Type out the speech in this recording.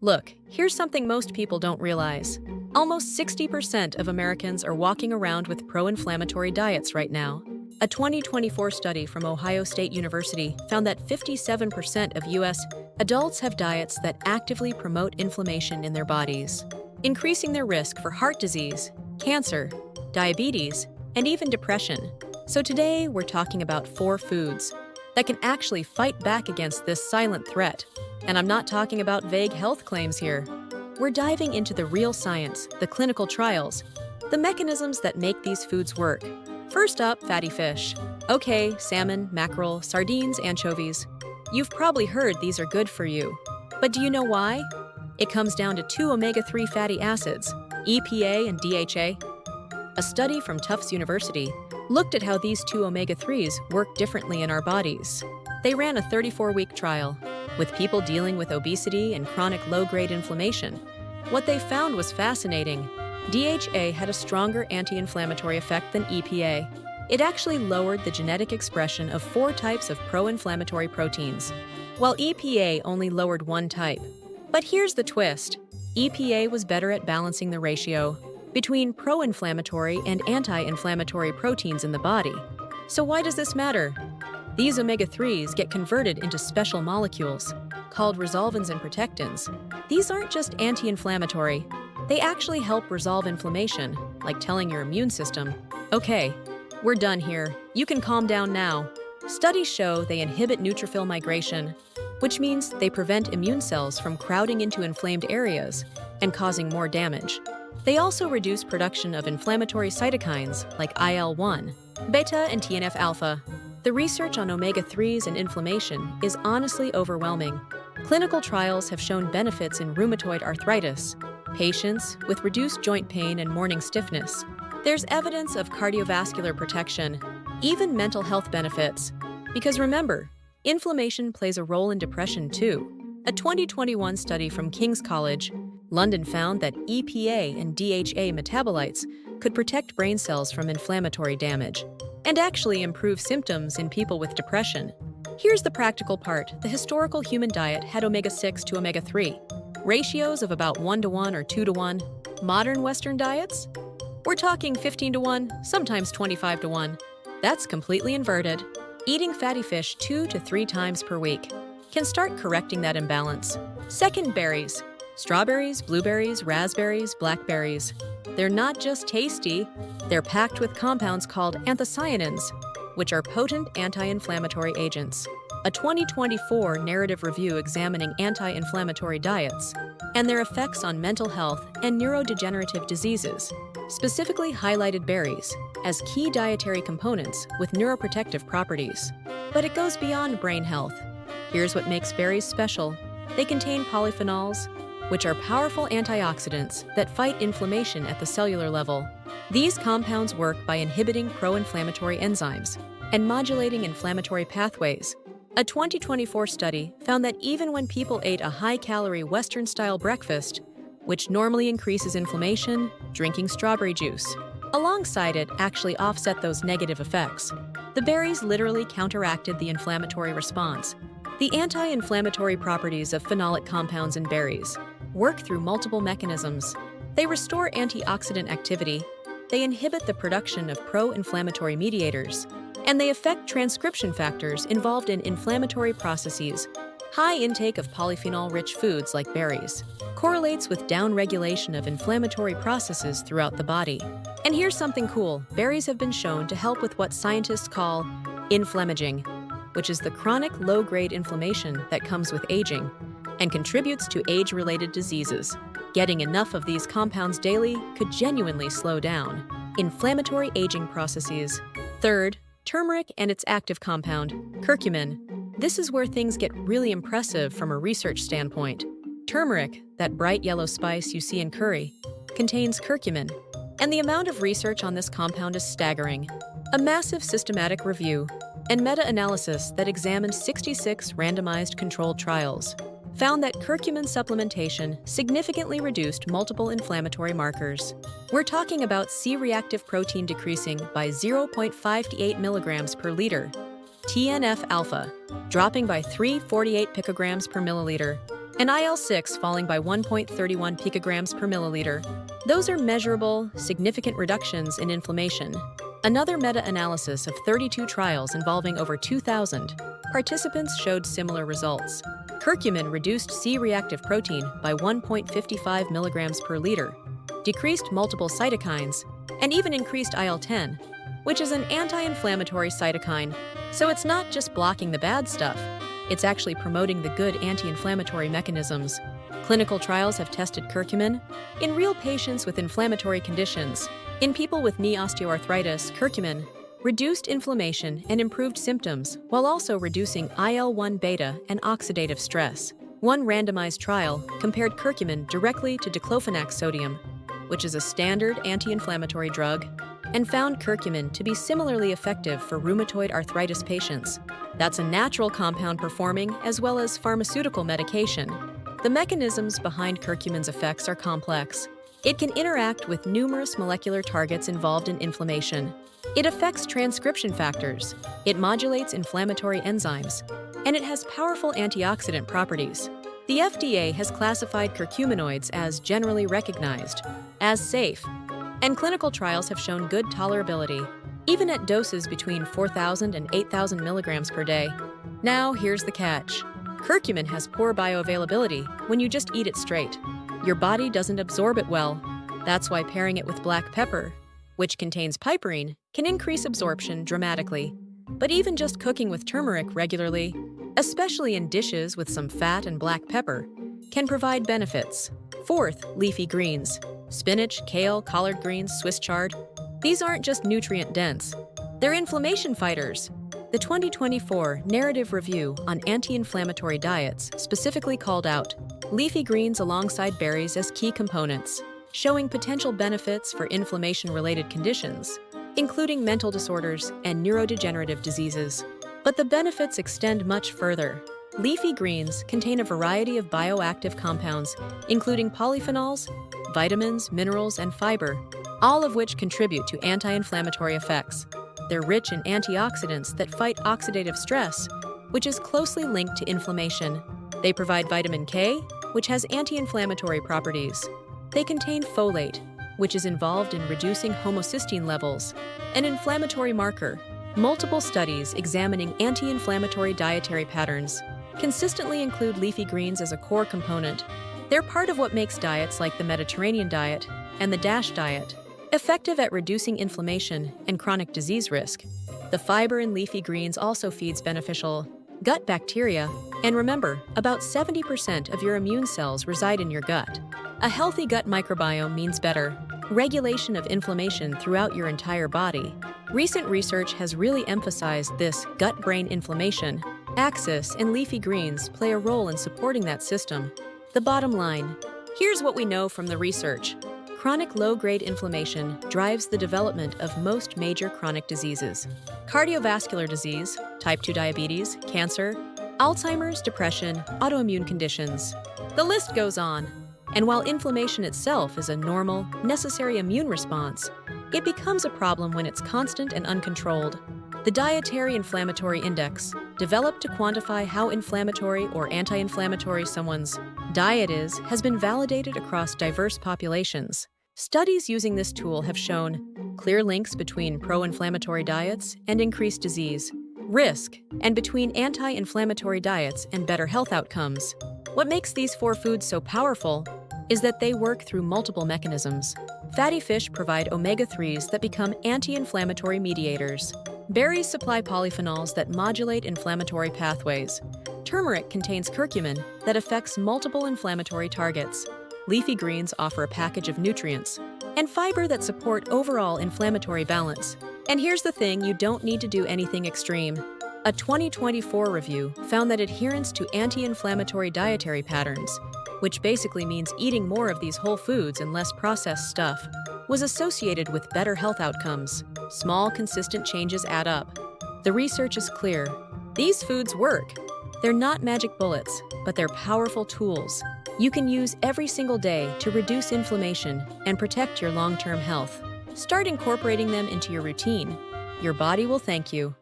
Look, here's something most people don't realize. Almost 60% of Americans are walking around with pro-inflammatory diets right now. A 2024 study from Ohio State University found that 57% of U.S. adults have diets that actively promote inflammation in their bodies, increasing their risk for heart disease, cancer, diabetes, and even depression. So today, we're talking about 4 foods that can actually fight back against this silent threat. And I'm not talking about vague health claims here. We're diving into the real science, the clinical trials, the mechanisms that make these foods work. First up, fatty fish. Okay, salmon, mackerel, sardines, anchovies. You've probably heard these are good for you. But do you know why? It comes down to 2 omega-3 fatty acids, EPA and DHA. A study from Tufts University looked at how these 2 omega-3s work differently in our bodies. They ran a 34-week trial with people dealing with obesity and chronic low-grade inflammation. What they found was fascinating. DHA had a stronger anti-inflammatory effect than EPA. It actually lowered the genetic expression of 4 types of pro-inflammatory proteins, while EPA only lowered 1 type. But here's the twist. EPA was better at balancing the ratio between pro-inflammatory and anti-inflammatory proteins in the body. So why does this matter? These omega-3s get converted into special molecules called resolvins and protectins. These aren't just anti-inflammatory. They actually help resolve inflammation, like telling your immune system, okay, we're done here. You can calm down now. Studies show they inhibit neutrophil migration, which means they prevent immune cells from crowding into inflamed areas and causing more damage. They also reduce production of inflammatory cytokines like IL-1, beta, and TNF-alpha. The research on omega-3s and inflammation is honestly overwhelming. Clinical trials have shown benefits in rheumatoid arthritis, patients with reduced joint pain and morning stiffness. There's evidence of cardiovascular protection, even mental health benefits. Because remember, inflammation plays a role in depression too. A 2021 study from King's College, London found that EPA and DHA metabolites could protect brain cells from inflammatory damage and actually improve symptoms in people with depression. Here's the practical part. The historical human diet had omega-6 to omega-3, ratios of about 1:1 or 2:1. Modern Western diets? We're talking 15:1, sometimes 25:1. That's completely inverted. Eating fatty fish 2 to 3 times per week can start correcting that imbalance. Second, berries. Strawberries, blueberries, raspberries, blackberries. They're not just tasty, they're packed with compounds called anthocyanins, which are potent anti-inflammatory agents. A 2024 narrative review examining anti-inflammatory diets and their effects on mental health and neurodegenerative diseases specifically highlighted berries as key dietary components with neuroprotective properties. But it goes beyond brain health. Here's what makes berries special. They contain polyphenols, which are powerful antioxidants that fight inflammation at the cellular level. These compounds work by inhibiting pro-inflammatory enzymes and modulating inflammatory pathways. A 2024 study found that even when people ate a high-calorie Western-style breakfast, which normally increases inflammation, drinking strawberry juice alongside it actually offset those negative effects. The berries literally counteracted the inflammatory response. The anti-inflammatory properties of phenolic compounds in berries work through multiple mechanisms. They restore antioxidant activity, they inhibit the production of pro-inflammatory mediators, and they affect transcription factors involved in inflammatory processes. High intake of polyphenol-rich foods like berries correlates with downregulation of inflammatory processes throughout the body. And here's something cool. Berries have been shown to help with what scientists call inflammaging, which is the chronic low-grade inflammation that comes with aging and contributes to age-related diseases. Getting enough of these compounds daily could genuinely slow down inflammatory aging processes. Third, turmeric and its active compound, curcumin. This is where things get really impressive from a research standpoint. Turmeric, that bright yellow spice you see in curry, contains curcumin, and the amount of research on this compound is staggering. A massive systematic review and meta-analysis that examined 66 randomized controlled trials found that curcumin supplementation significantly reduced multiple inflammatory markers. We're talking about C-reactive protein decreasing by 0.58 milligrams per liter, TNF-alpha dropping by 348 picograms per milliliter, and IL-6 falling by 1.31 picograms per milliliter. Those are measurable, significant reductions in inflammation. Another meta-analysis of 32 trials involving over 2,000 participants showed similar results. Curcumin reduced C-reactive protein by 1.55 milligrams per liter, decreased multiple cytokines, and even increased IL-10, which is an anti-inflammatory cytokine. So it's not just blocking the bad stuff, it's actually promoting the good anti-inflammatory mechanisms. Clinical trials have tested curcumin in real patients with inflammatory conditions. In people with knee osteoarthritis, curcumin reduced inflammation and improved symptoms while also reducing IL-1 beta and oxidative stress. One randomized trial compared curcumin directly to diclofenac sodium, which is a standard anti-inflammatory drug, and found curcumin to be similarly effective for rheumatoid arthritis patients. That's a natural compound performing as well as pharmaceutical medication. The mechanisms behind curcumin's effects are complex. It can interact with numerous molecular targets involved in inflammation. It affects transcription factors, it modulates inflammatory enzymes, and it has powerful antioxidant properties. The FDA has classified curcuminoids as generally recognized, as safe, and clinical trials have shown good tolerability, even at doses between 4,000 and 8,000 milligrams per day. Now, here's the catch. Curcumin has poor bioavailability when you just eat it straight. Your body doesn't absorb it well. That's why pairing it with black pepper, which contains piperine, can increase absorption dramatically. But even just cooking with turmeric regularly, especially in dishes with some fat and black pepper, can provide benefits. Fourth, leafy greens. Spinach, kale, collard greens, Swiss chard. These aren't just nutrient-dense. They're inflammation fighters. The 2024 Narrative Review on Anti-Inflammatory Diets specifically called out leafy greens alongside berries as key components, showing potential benefits for inflammation-related conditions, including mental disorders and neurodegenerative diseases. But the benefits extend much further. Leafy greens contain a variety of bioactive compounds, including polyphenols, vitamins, minerals, and fiber, all of which contribute to anti-inflammatory effects. They're rich in antioxidants that fight oxidative stress, which is closely linked to inflammation. They provide vitamin K, which has anti-inflammatory properties. They contain folate, which is involved in reducing homocysteine levels, an inflammatory marker. Multiple studies examining anti-inflammatory dietary patterns consistently include leafy greens as a core component. They're part of what makes diets like the Mediterranean diet and the DASH diet effective at reducing inflammation and chronic disease risk. The fiber in leafy greens also feeds beneficial gut bacteria, and remember, about 70% of your immune cells reside in your gut. A healthy gut microbiome means better regulation of inflammation throughout your entire body. Recent research has really emphasized this gut-brain inflammation axis, and leafy greens play a role in supporting that system. The bottom line, here's what we know from the research. Chronic low-grade inflammation drives the development of most major chronic diseases. Cardiovascular disease, type 2 diabetes, cancer, Alzheimer's, depression, autoimmune conditions. The list goes on. And while inflammation itself is a normal, necessary immune response, it becomes a problem when it's constant and uncontrolled. The Dietary Inflammatory Index, developed to quantify how inflammatory or anti-inflammatory someone's diet is, has been validated across diverse populations. Studies using this tool have shown clear links between pro-inflammatory diets and increased disease risk, and between anti-inflammatory diets and better health outcomes. What makes these 4 foods so powerful is that they work through multiple mechanisms. Fatty fish provide omega-3s that become anti-inflammatory mediators. Berries supply polyphenols that modulate inflammatory pathways. Turmeric contains curcumin that affects multiple inflammatory targets. Leafy greens offer a package of nutrients and fiber that support overall inflammatory balance. And here's the thing, you don't need to do anything extreme. A 2024 review found that adherence to anti-inflammatory dietary patterns, which basically means eating more of these whole foods and less processed stuff, was associated with better health outcomes. Small, consistent changes add up. The research is clear. These foods work. They're not magic bullets, but they're powerful tools you can use every single day to reduce inflammation and protect your long-term health. Start incorporating them into your routine. Your body will thank you.